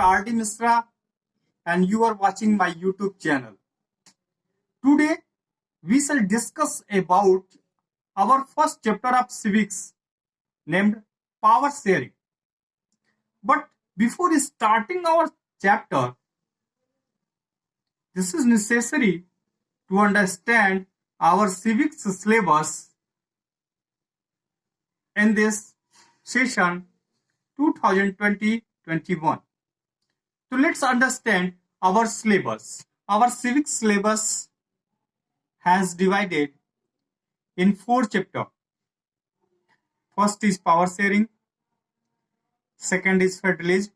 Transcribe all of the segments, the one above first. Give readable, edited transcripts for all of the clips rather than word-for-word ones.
R.D. Misra and you are watching my YouTube channel. Today we shall discuss about our first chapter of civics named power sharing. But before starting our chapter, this is necessary to understand our civics syllabus in this session 2020-21. So let's understand our syllabus. Our civics syllabus has divided in 4 chapters. First is power sharing, second is federalism,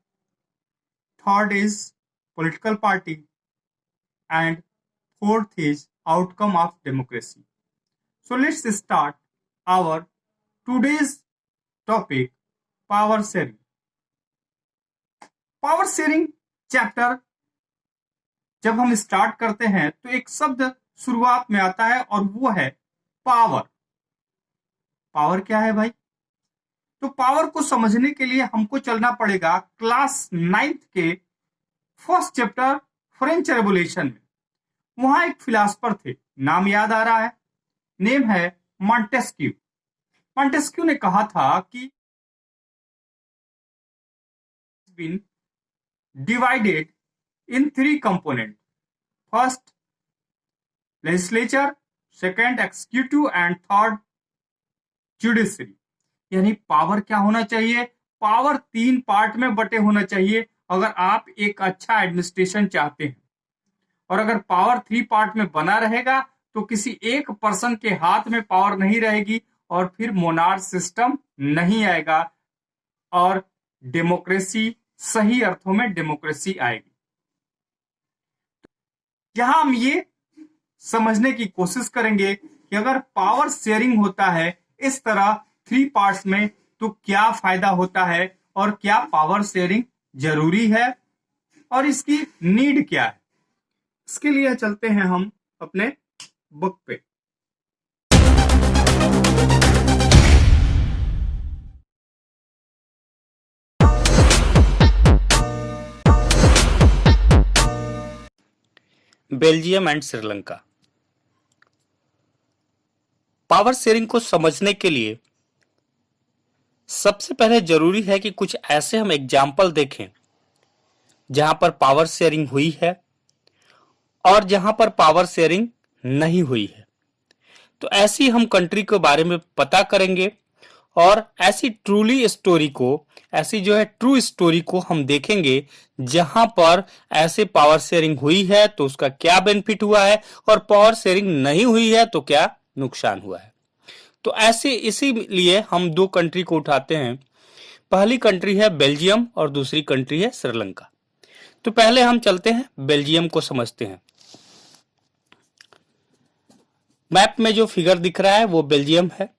third is political party, and fourth is outcome of democracy. So let's start our today's topic, power sharing. Power sharing chapter जब हम start करते हैं तो एक शब्द शुरुआत में आता है और वो है पावर। पावर क्या है भाई? तो पावर को समझने के लिए हमको चलना पड़ेगा क्लास 9th के फर्स्ट चैप्टर फ्रेंच रेवोल्यूशन में। वहां एक फिलासफर थे, नाम याद आ रहा है, नेम है मॉन्टेस्क्यू। मॉन्टेस्क्यू ने कहा था कि been divided in 3 components. First, legislature, second, executive and third, judiciary. यानी पावर क्या होना चाहिए? पावर 3 पार्ट में बटे होना चाहिए अगर आप एक अच्छा एडमिनिस्ट्रेशन चाहते हैं। और अगर पावर 3 पार्ट में बना रहेगा तो किसी एक पर्सन के हाथ में पावर नहीं रहेगी और फिर मोनार्क सिस्टम नहीं आएगा और डेमोक्रेसी, सही अर्थों में डेमोक्रेसी आएगी। यहां हम ये समझने की कोशिश करेंगे कि अगर पावर शेयरिंग होता है इस तरह 3 पार्ट्स में तो क्या फायदा होता है और क्या पावर शेयरिंग जरूरी है और इसकी नीड क्या है। इसके लिए चलते हैं हम अपने बुक पे। Belgium and Sri Lanka. Power sharing को समझने के लिए सबसे पहले जरूरी है कि कुछ ऐसे हम एग्जाम्पल देखें जहां पर पावर शेयरिंग हुई है और जहां पर पावर शेयरिंग नहीं हुई है। तो ऐसी हम कंट्री के बारे में पता करेंगे और ऐसी ट्रू स्टोरी को हम देखेंगे जहां पर ऐसे पावर शेयरिंग हुई है तो उसका क्या बेनिफिट हुआ है और पावर शेयरिंग नहीं हुई है तो क्या नुकसान हुआ है। तो ऐसे इसीलिए हम 2 कंट्री को उठाते हैं। पहली कंट्री है बेल्जियम और दूसरी कंट्री है श्रीलंका। तो पहले हम चलते हैं बेल्जियम को समझते हैं। मैप में जो फिगर दिख रहा है वो बेल्जियम है।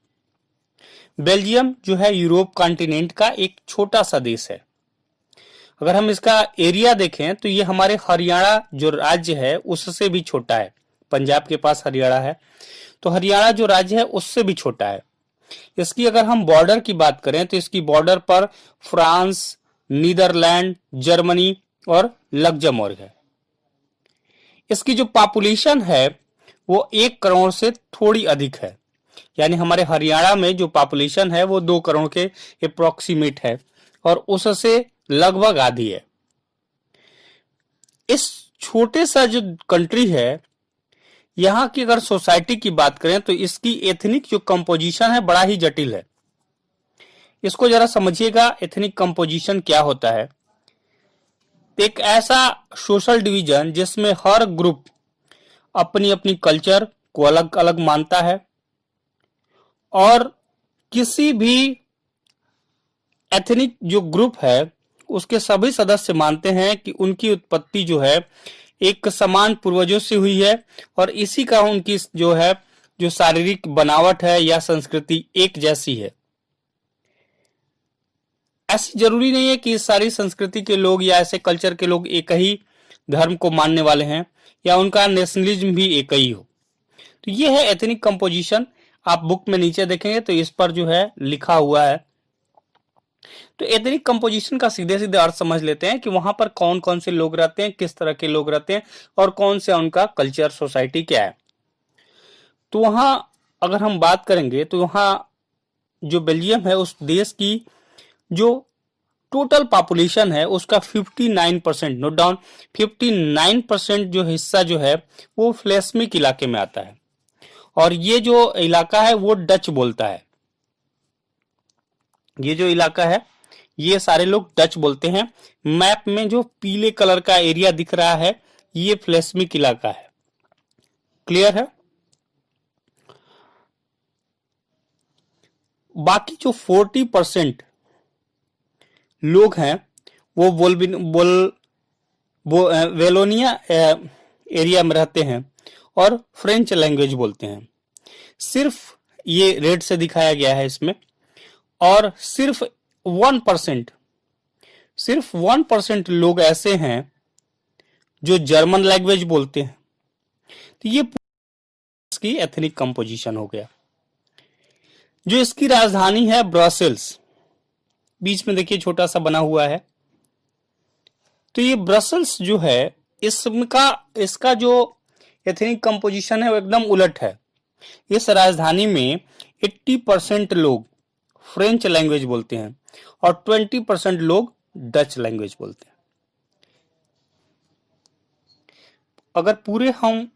बेल्जियम जो है यूरोप कॉन्टिनेंट का एक छोटा सा देश है। अगर हम इसका एरिया देखें तो ये हमारे हरियाणा जो राज्य है उससे भी छोटा है। पंजाब के पास हरियाणा है तो हरियाणा जो राज्य है उससे भी छोटा है। इसकी अगर हम बॉर्डर की बात करें तो इसकी बॉर्डर पर फ्रांस, नीदरलैंड, जर्मनी और लग्जमबर्ग है। इसकी जो पॉपुलेशन है वो 1 करोड़ से थोड़ी अधिक है। यानी हमारे हरियाणा में जो पॉपुलेशन है वो 2 करोड़ के अप्रोक्सीमेट है और उससे लगभग आधी है। इस छोटे सा जो कंट्री है यहां की अगर सोसाइटी की बात करें तो इसकी एथनिक जो कंपोजिशन है बड़ा ही जटिल है। इसको जरा समझिएगा, एथनिक कंपोजिशन क्या होता है। एक ऐसा सोशल डिवीजन जिसमें हर ग्रुप अपनी अपनी कल्चर को अलग अलग मानता है और किसी भी एथनिक जो ग्रुप है उसके सभी सदस्य मानते हैं कि उनकी उत्पत्ति जो है एक समान पूर्वजों से हुई है और इसी का उनकी जो है जो शारीरिक बनावट है या संस्कृति एक जैसी है। ऐसी जरूरी नहीं है कि इस सारी संस्कृति के लोग या ऐसे कल्चर के लोग एक ही धर्म को मानने वाले हैं या उनका नेशनलिज्म भी एक ही हो। तो ये है एथनिक कंपोजिशन। आप बुक में नीचे देखेंगे तो इस पर जो है लिखा हुआ है तो एथनिक कंपोजिशन का सीधे सीधे अर्थ समझ लेते हैं कि वहां पर कौन कौन से लोग रहते हैं, किस तरह के लोग रहते हैं और कौन से उनका कल्चर, सोसाइटी क्या है। तो वहां अगर हम बात करेंगे तो वहां जो बेल्जियम है उस देश की जो टोटल पॉपुलेशन है उसका 59%, नोट डाउन, 59% जो हिस्सा जो है वो फ्लेस्मिक इलाके में आता है। और ये जो इलाका है वो डच बोलता है। ये जो इलाका है ये सारे लोग डच बोलते हैं। मैप में जो पीले कलर का एरिया दिख रहा है ये फ्लेस्मिक इलाका है। क्लियर है? बाकी जो 40% लोग हैं वो वेलोनिया एरिया में रहते हैं और फ्रेंच लैंग्वेज बोलते हैं। सिर्फ ये रेड से दिखाया गया है इसमें। और सिर्फ 1% लोग ऐसे हैं जो जर्मन लैंग्वेज बोलते हैं। तो ये इसकी एथनिक कंपोजिशन हो गया। जो इसकी राजधानी है ब्रसेल्स, बीच में देखिए छोटा सा बना हुआ है। तो ये ब्रसेल्स जो है इसका जो एथनिक कंपोजिशन है वो एकदम उलट है। इस राजधानी में 80% लोग फ्रेंच लैंग्वेज बोलते हैं और 20% लोग डच लैंग्वेज बोलते हैं। अगर पूरे हम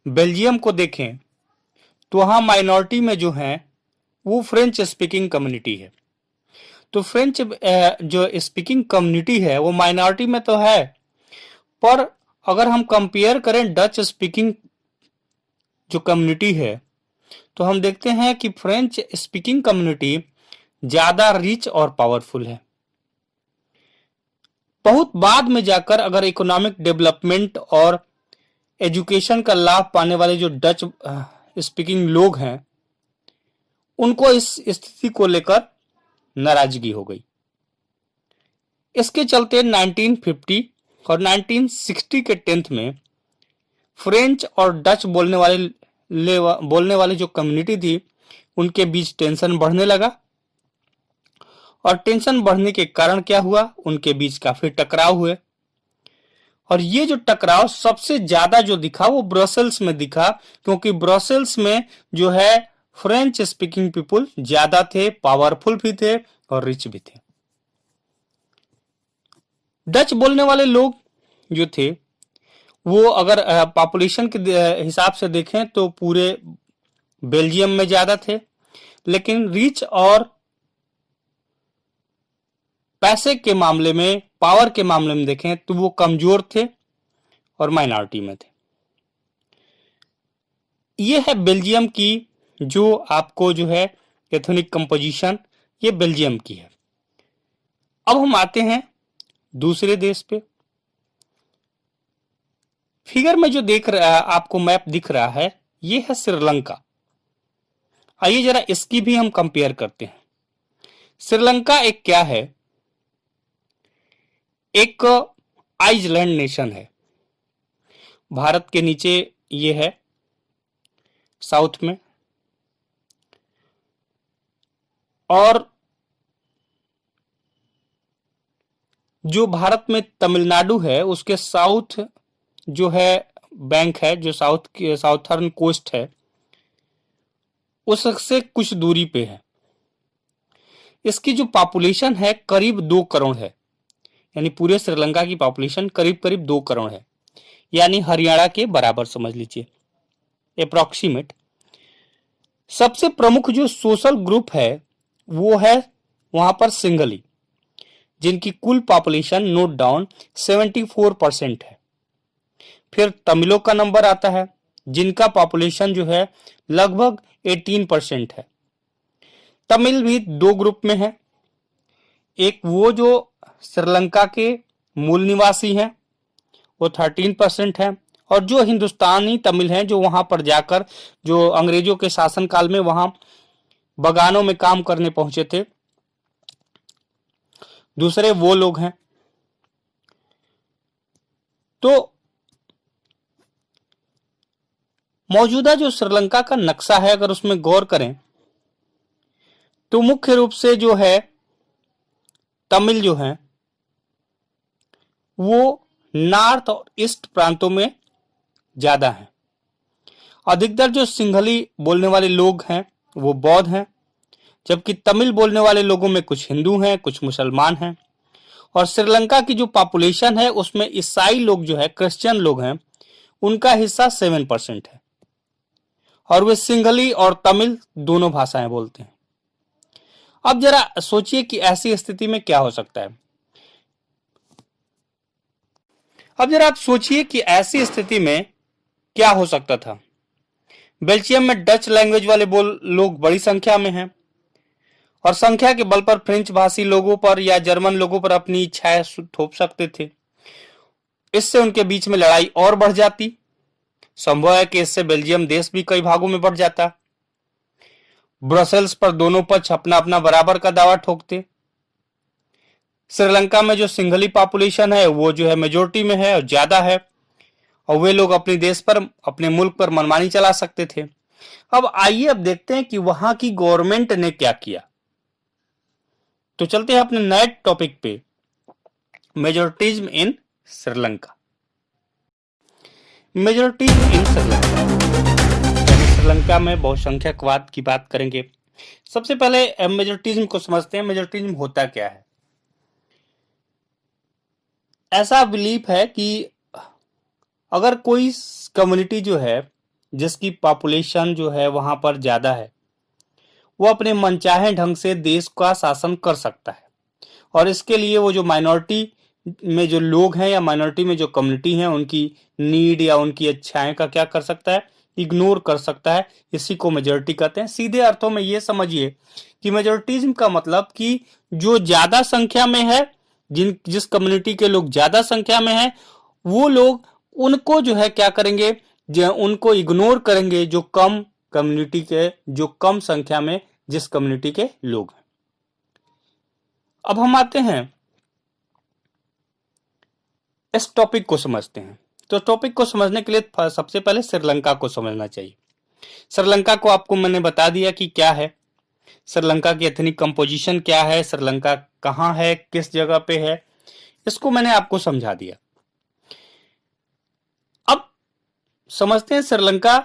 बेल्जियम को देखें तो वहां माइनॉरिटी में जो है वो फ्रेंच स्पीकिंग कम्युनिटी है। तो फ्रेंच जो स्पीकिंग कम्युनिटी है वो माइनॉरिटी में तो है, पर अगर हम कंपेयर करें डच स्पीकिंग जो कम्युनिटी है तो हम देखते हैं कि फ्रेंच स्पीकिंग कम्युनिटी ज्यादा रिच और पावरफुल है। बहुत बाद में जाकर अगर इकोनॉमिक डेवलपमेंट और एजुकेशन का लाभ पाने वाले जो डच स्पीकिंग लोग हैं उनको इस स्थिति को लेकर नाराजगी हो गई। इसके चलते 1950 और 1960 के 10th में फ्रेंच और डच बोलने वाले जो कम्युनिटी थी उनके बीच टेंशन बढ़ने लगा। और टेंशन बढ़ने के कारण क्या हुआ, उनके बीच काफी टकराव हुए। और ये जो टकराव सबसे ज्यादा जो दिखा वो ब्रसेल्स में दिखा, क्योंकि ब्रसेल्स में जो है फ्रेंच स्पीकिंग पीपुल ज्यादा थे, पावरफुल भी थे और रिच भी थे। डच बोलने वाले लोग जो थे वो अगर पॉपुलेशन के हिसाब से देखें तो पूरे बेल्जियम में ज्यादा थे, लेकिन रिच और पैसे के मामले में, पावर के मामले में देखें तो वो कमजोर थे और माइनॉरिटी में थे। ये है बेल्जियम की जो आपको जो है एथनिक कंपोजिशन, ये बेल्जियम की है। अब हम आते हैं दूसरे देश पे। फिगर में जो देख रहा आपको मैप दिख रहा है ये है श्रीलंका। आइए जरा इसकी भी हम कंपेयर करते हैं। श्रीलंका एक क्या है, एक आइलैंड नेशन है। भारत के नीचे ये है साउथ में, और जो भारत में तमिलनाडु है उसके साउथ जो है बैंक है, जो साउथ की साउथर्न कोस्ट है उससे कुछ दूरी पे है। इसकी जो पॉपुलेशन है करीब 2 करोड़ है, यानी पूरे श्रीलंका की पॉपुलेशन करीब करीब 2 करोड़ है, यानी हरियाणा के बराबर समझ लीजिए, अप्रोक्सीमेट। सबसे प्रमुख जो सोशल ग्रुप है वो है वहां पर सिंगली, जिनकी कुल पॉपुलेशन नोट डाउन 74% है। फिर तमिलों का नंबर आता है जिनका पॉपुलेशन जो है लगभग 18% है। तमिल भी 2 ग्रुप में है, एक वो जो श्रीलंका के मूल निवासी हैं वो 13% है, और जो हिंदुस्तानी तमिल हैं जो वहां पर जाकर जो अंग्रेजों के शासनकाल में वहां बगानों में काम करने पहुंचे थे, दूसरे वो लोग हैं। तो मौजूदा जो श्रीलंका का नक्शा है अगर उसमें गौर करें तो मुख्य रूप से जो है तमिल जो है वो नॉर्थ और ईस्ट प्रांतों में ज्यादा है। अधिकतर जो सिंहली बोलने वाले लोग हैं वो बौद्ध हैं, जबकि तमिल बोलने वाले लोगों में कुछ हिंदू हैं, कुछ मुसलमान हैं। और श्रीलंका की जो पॉपुलेशन है उसमें ईसाई लोग जो है, क्रिश्चियन लोग हैं, उनका हिस्सा 7% है और वे सिंहली और तमिल दोनों भाषाएं बोलते हैं। अब जरा सोचिए कि ऐसी स्थिति में क्या हो सकता है। अब जरा आप सोचिए कि ऐसी स्थिति में क्या हो सकता था। बेल्जियम में डच लैंग्वेज वाले लोग बड़ी संख्या में हैं और संख्या के बल पर फ्रेंच भाषी लोगों पर या जर्मन लोगों पर अपनी इच्छाएं थोप सकते थे। इससे उनके बीच में लड़ाई और बढ़ जाती। संभव है कि इससे बेल्जियम देश भी कई भागों में बढ़ जाता। ब्रसेल्स पर दोनों पक्ष अपना अपना बराबर का दावा ठोकते। श्रीलंका में जो सिंहली पॉपुलेशन है वो जो है मेजोरिटी में है और ज्यादा है, और वे लोग अपने देश पर, अपने मुल्क पर मनमानी चला सकते थे। अब आइए अब देखते हैं कि वहां की गवर्नमेंट ने क्या किया। तो चलते हैं अपने नए टॉपिक पे, मेजोरिटिज्म इन श्रीलंका। मेजोरिटिज्म इन श्रीलंका, श्रीलंका में बहुसंख्यकवाद की बात करेंगे। सबसे पहले मेजोरिटिज्म को समझते हैं। मेजोरिटिज्म होता क्या है? ऐसा बिलीफ है कि अगर कोई कम्युनिटी जो है जिसकी पॉपुलेशन जो है वहां पर ज्यादा है, वो अपने मनचाहे ढंग से देश का शासन कर सकता है, और इसके लिए वो जो माइनॉरिटी में जो लोग हैं या माइनॉरिटी में जो कम्युनिटी हैं उनकी नीड या उनकी इच्छाएं का क्या कर सकता है, इग्नोर कर सकता है। इसी को मेजोरिटी कहते हैं। सीधे अर्थों में ये समझिए कि मेजोरिटिज्म का मतलब कि जो ज्यादा संख्या में है, जिस कम्युनिटी के लोग ज्यादा संख्या में है, वो लोग उनको जो है क्या करेंगे, उनको इग्नोर करेंगे जो कम कम्युनिटी के, जो कम संख्या में जिस कम्युनिटी के लोग हैं। अब हम आते हैं इस टॉपिक को समझते हैं। तो टॉपिक को समझने के लिए सबसे पहले श्रीलंका को समझना चाहिए। श्रीलंका को आपको मैंने बता दिया कि क्या है, श्रीलंका की एथनिक कंपोजिशन क्या है, श्रीलंका कहां है, किस जगह पे है, इसको मैंने आपको समझा दिया। अब समझते हैं श्रीलंका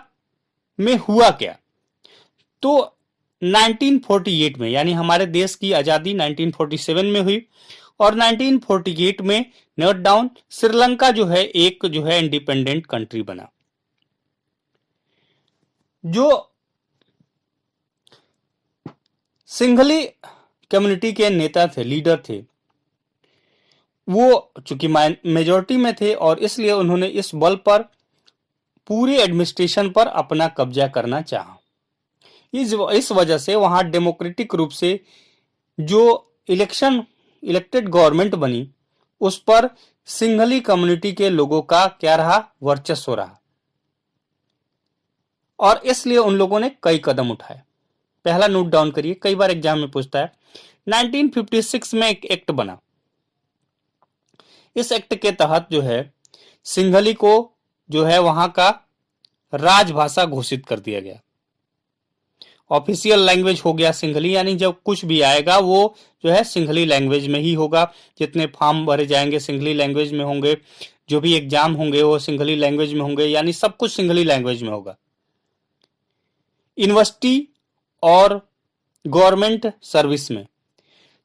में हुआ क्या। तो 1948 में, यानी हमारे देश की आजादी 1947 में हुई, और 1948 में नोट डाउन, श्रीलंका जो है एक जो है इंडिपेंडेंट कंट्री बना। जो सिंघली कम्युनिटी के नेता थे, लीडर थे, वो चूंकि मेजोरिटी में थे और इसलिए उन्होंने इस बल पर पूरे एडमिनिस्ट्रेशन पर अपना कब्जा करना चाहा। इस वजह से वहां डेमोक्रेटिक रूप से जो इलेक्टेड गवर्नमेंट बनी उस पर सिंघली कम्युनिटी के लोगों का क्या रहा, वर्चस्व रहा, और इसलिए उन लोगों ने कई कदम उठाए। पहला नोट डाउन करिए, कई बार एग्जाम में पूछता है। 1956 में एक एक्ट बना। इस एक्ट के तहत जो है सिंघली को जो है वहां का राजभाषा घोषित कर दिया गया। ऑफिशियल लैंग्वेज हो गया सिंघली, यानी जब कुछ भी आएगा वो जो है सिंघली लैंग्वेज में ही होगा। जितने फॉर्म भरे जाएंगे सिंघली लैंग्वेज में होंगे, जो भी एग्जाम होंगे वो सिंघली लैंग्वेज में होंगे, यानी सब कुछ सिंघली लैंग्वेज में होगा। यूनिवर्सिटी और गवर्नमेंट सर्विस में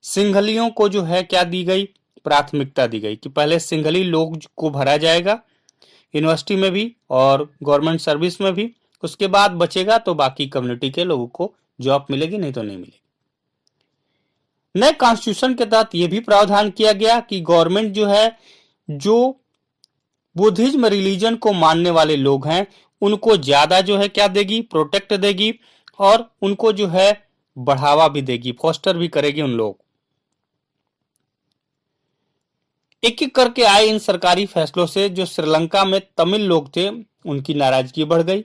सिंघलियों को जो है क्या दी गई, प्राथमिकता दी गई कि पहले सिंघली लोग को भरा जाएगा यूनिवर्सिटी में भी और गवर्नमेंट सर्विस में भी, उसके बाद बचेगा तो बाकी कम्युनिटी के लोगों को जॉब मिलेगी, नहीं तो नहीं मिलेगी। नए कॉन्स्टिट्यूशन के तहत यह भी प्रावधान किया गया कि गवर्नमेंट जो है जो बुद्धिज्म रिलीजन को मानने वाले लोग हैं उनको ज्यादा जो है क्या देगी, प्रोटेक्ट देगी, और उनको जो है बढ़ावा भी देगी, फोस्टर भी करेगी उन लोग। एक एक करके आए इन सरकारी फैसलों से जो श्रीलंका में तमिल लोग थे उनकी नाराजगी बढ़ गई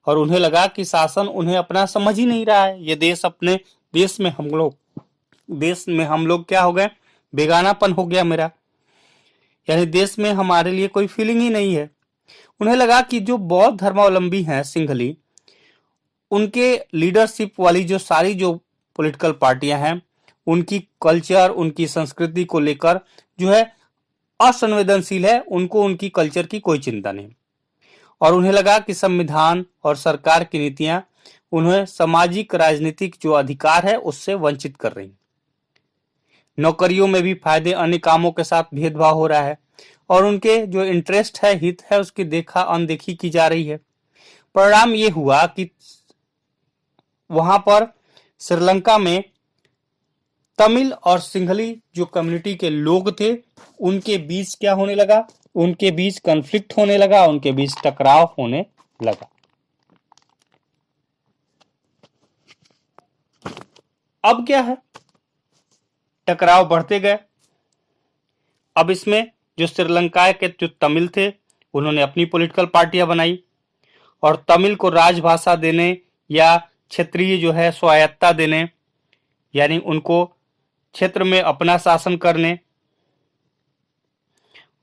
और उन्हें लगा कि शासन उन्हें अपना समझ ही नहीं रहा है। ये देश, अपने देश में हम लोग क्या हो गए, बेगानापन हो गया मेरा, यानी देश में हमारे लिए कोई फीलिंग ही नहीं है। उन्हें लगा कि जो बौद्ध धर्मावलंबी हैं सिंघली, उनके लीडरशिप वाली जो सारी जो पॉलिटिकल पार्टियां हैं उनकी कल्चर, उनकी संस्कृति को लेकर जो है असंवेदनशील है, उनको उनकी कल्चर की कोई चिंता नहीं। और उन्हें लगा कि संविधान और सरकार की नीतियां उन्हें सामाजिक राजनीतिक जो अधिकार है उससे वंचित कर रही। नौकरियों में भी फायदे, अन्य कामों के साथ भेदभाव हो रहा है और उनके जो इंटरेस्ट है, हित है, उसकी अनदेखी की जा रही है। परिणाम ये हुआ कि वहां पर श्रीलंका में तमिल और सिंहली जो कम्युनिटी के लोग थे उनके बीच क्या होने लगा, उनके बीच कॉन्फ्लिक्ट होने लगा, उनके बीच टकराव होने लगा। अब क्या है, टकराव बढ़ते गए। अब इसमें जो श्रीलंका के जो तमिल थे उन्होंने अपनी पॉलिटिकल पार्टियां बनाई और तमिल को राजभाषा देने या क्षेत्रीय जो है स्वायत्तता देने, यानी उनको क्षेत्र में अपना शासन करने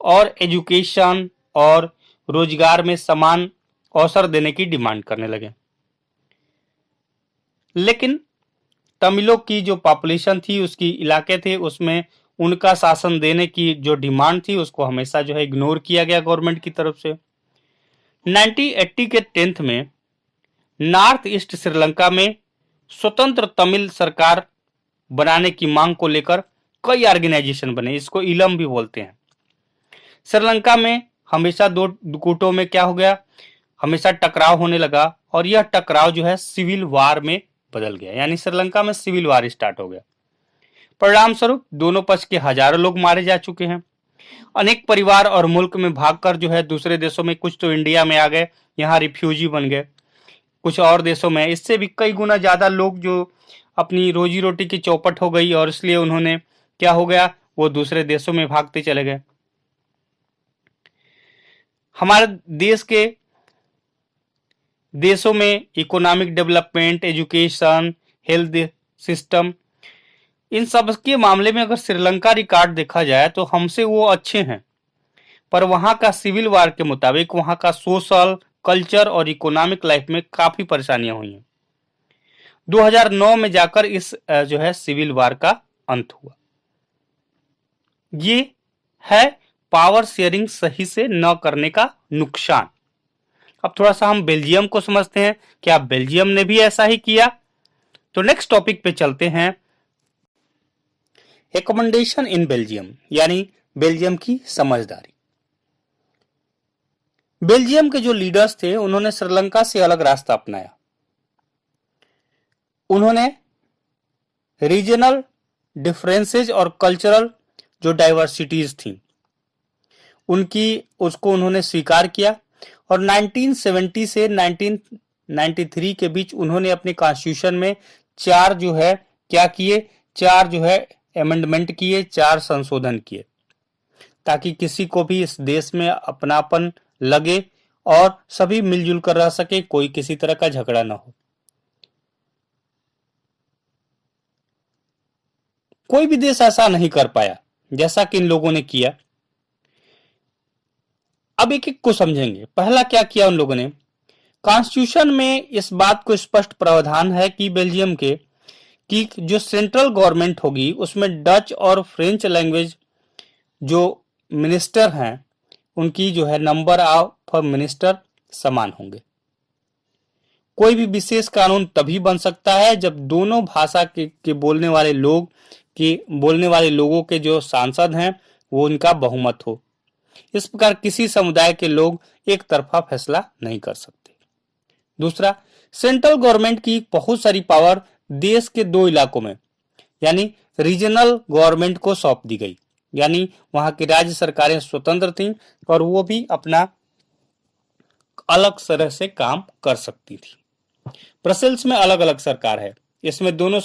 और एजुकेशन और रोजगार में समान अवसर देने की डिमांड करने लगे। लेकिन तमिलों की जो पॉपुलेशन थी, उसकी इलाके थे, उसमें उनका शासन देने की जो डिमांड थी उसको हमेशा जो है इग्नोर किया गया गवर्नमेंट की तरफ से। 1980 के 10th में नॉर्थ ईस्ट श्रीलंका में स्वतंत्र तमिल सरकार बनाने की मांग को लेकर कई ऑर्गेनाइजेशन बने, इसको इलम भी बोलते हैं। श्रीलंका में हमेशा दो गुटों में क्या हो गया, हमेशा टकराव होने लगा और यह टकराव जो है सिविल वार में बदल गया, यानी श्रीलंका में सिविल वार स्टार्ट हो गया। परिणाम स्वरूप दोनों पक्ष के हजारों लोग मारे जा चुके हैं। अनेक परिवार और मुल्क में भागकर जो है दूसरे देशों में, कुछ तो इंडिया में आ गए, यहाँ रिफ्यूजी बन गए, कुछ और देशों में। इससे भी कई गुना ज्यादा लोग जो अपनी रोजी रोटी की चौपट हो गई और इसलिए उन्होंने क्या हो गया, वो दूसरे देशों में भागते चले गए। हमारे देश के देशों में economic development, education, health system, इन सब के मामले में अगर श्रीलंका रिकॉर्ड देखा जाए तो हमसे वो अच्छे हैं, पर वहां का सिविल वार के मुताबिक वहां का सोशल, कल्चर और इकोनॉमिक लाइफ में काफी परेशानियां हुई हैं। 2009 में जाकर इस जो है सिविल वार का अंत हुआ। ये है पावर शेयरिंग सही से न करने का नुकसान। अब थोड़ा सा हम बेल्जियम को समझते हैं, क्या बेल्जियम ने भी ऐसा ही किया? तो नेक्स्ट टॉपिक पे चलते हैं, एकमेंडेशन इन बेल्जियम, यानी बेल्जियम की समझदारी। बेल्जियम के जो लीडर्स थे उन्होंने श्रीलंका से अलग रास्ता अपनाया। उन्होंने रीजनल डिफरेंसेस और कल्चरल जो डाइवर्सिटीज थी उसको उन्होंने स्वीकार किया और 1970 से 1993 के बीच उन्होंने अपने कॉन्स्टिट्यूशन में चार जो है अमेंडमेंट किए, 4 संशोधन किए, ताकि किसी को भी इस देश में अपनापन लगे और सभी मिलजुल कर रह सके, कोई किसी तरह का झगड़ा ना हो। कोई भी देश ऐसा नहीं कर पाया जैसा कि इन लोगों ने किया। अब एक एक को समझेंगे। पहला क्या किया उन लोगों ने, कॉन्स्टिट्यूशन में इस बात को स्पष्ट प्रावधान है कि बेल्जियम के कि जो सेंट्रल गवर्नमेंट होगी उसमें डच और फ्रेंच लैंग्वेज जो मिनिस्टर हैं उनकी जो है नंबर ऑफ मिनिस्टर समान होंगे। कोई भी विशेष कानून तभी बन सकता है जब दोनों भाषा के बोलने वाले लोगों के जो सांसद हैं वो उनका बहुमत हो। इस प्रकार किसी समुदाय के लोग एक तरफा फैसला नहीं कर सकते। दूसरा, सेंट्रल गवर्नमेंट की बहुत सारी पावर देश के 2 इलाकों में यानी रीजनल गवर्नमेंट को सौंप दी गई, यानी वहां की राज्य सरकारें स्वतंत्र थीं और वो भी अपना अलग तरह से काम कर सकती थी। ब्रसेल्स में अलग अलग सरकार है, इसमें दोनों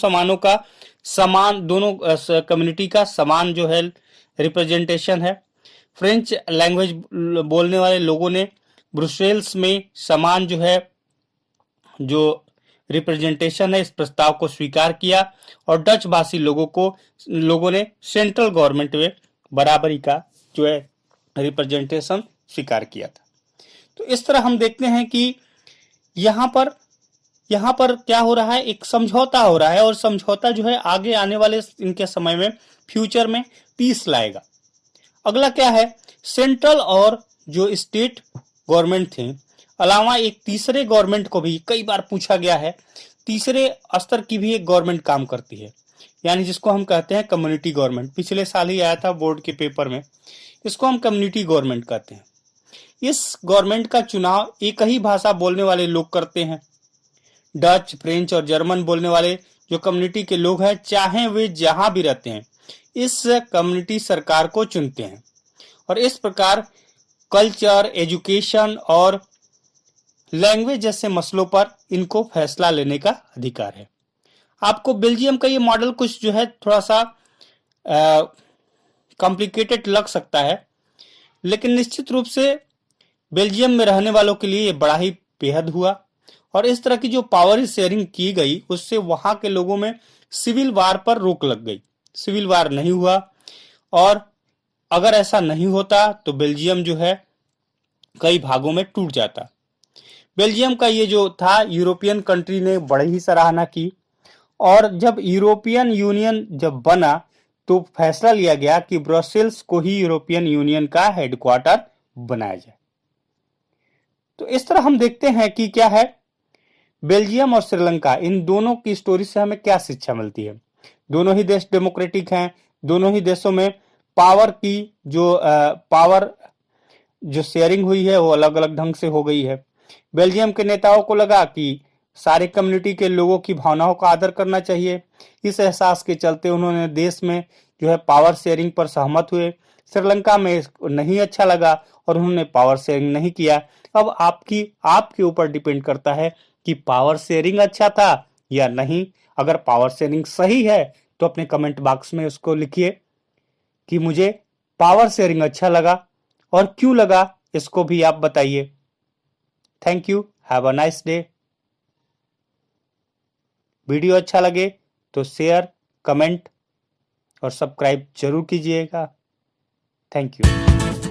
कम्युनिटी का समान जो है रिप्रेजेंटेशन है। फ्रेंच लैंग्वेज बोलने वाले लोगों ने ब्रुसेल्स में समान जो रिप्रेजेंटेशन है इस प्रस्ताव को स्वीकार किया और डच भाषी लोगों ने सेंट्रल गवर्नमेंट में बराबरी का जो है रिप्रेजेंटेशन स्वीकार किया था। तो इस तरह हम देखते हैं कि यहाँ पर यहाँ पर क्या हो रहा है, एक समझौता हो रहा है और समझौता जो है आगे आने वाले इनके समय में फ्यूचर में पीस लाएगा। अगला क्या है, सेंट्रल और जो स्टेट गवर्नमेंट थे अलावा एक तीसरे गवर्नमेंट को भी कई बार पूछा गया है, तीसरे स्तर की भी एक गवर्नमेंट काम करती है, यानी जिसको हम कहते हैं कम्युनिटी गवर्नमेंट। पिछले साल ही आया था बोर्ड के पेपर में, इसको हम कम्युनिटी गवर्नमेंट कहते हैं। इस गवर्नमेंट का चुनाव एक ही भाषा बोलने वाले लोग करते हैं। डच, फ्रेंच और जर्मन बोलने वाले जो कम्युनिटी के लोग हैं, चाहे वे जहां भी रहते हैं, इस कम्युनिटी सरकार को चुनते हैं और इस प्रकार कल्चर, एजुकेशन और लैंग्वेज जैसे मसलों पर इनको फैसला लेने का अधिकार है। आपको बेल्जियम का ये मॉडल कुछ जो है थोड़ा सा कॉम्प्लिकेटेड लग सकता है, लेकिन निश्चित रूप से बेल्जियम में रहने वालों के लिए ये बड़ा ही बेहद हुआ और इस तरह की जो पावर शेयरिंग की गई उससे वहां के लोगों में सिविल वार पर रोक लग गई। सिविल वार नहीं हुआ और अगर ऐसा नहीं होता तो बेल्जियम जो है कई भागों में टूट जाता। बेल्जियम का ये जो था यूरोपियन कंट्री ने बड़ी ही सराहना की और जब यूरोपियन यूनियन जब बना तो फैसला लिया गया कि ब्रसेल्स को ही यूरोपियन यूनियन का हेडक्वार्टर बनाया जाए। तो इस तरह हम देखते हैं कि क्या है, बेल्जियम और श्रीलंका इन दोनों की स्टोरी से हमें क्या शिक्षा मिलती है। दोनों ही देश डेमोक्रेटिक हैं, दोनों ही देशों में पावर की पावर जो शेयरिंग हुई है वो अलग अलग ढंग से हो गई है। बेल्जियम के नेताओं को लगा कि सारे कम्युनिटी के लोगों की भावनाओं का आदर करना चाहिए। इस एहसास के चलते उन्होंने देश में जो है पावर शेयरिंग पर सहमत हुए। श्रीलंका में नहीं अच्छा लगा और उन्होंने पावर शेयरिंग नहीं किया। अब आपके ऊपर डिपेंड करता है कि पावर शेयरिंग अच्छा था या नहीं। अगर पावर शेयरिंग सही है तो अपने कमेंट बॉक्स में उसको लिखिए कि मुझे पावर शेयरिंग अच्छा लगा और क्यों लगा, इसको भी आप बताइए। Thank you, have a nice day. Video अच्छा लगे तो शेयर, कमेंट और सब्सक्राइब जरूर कीजिएगा। Thank you.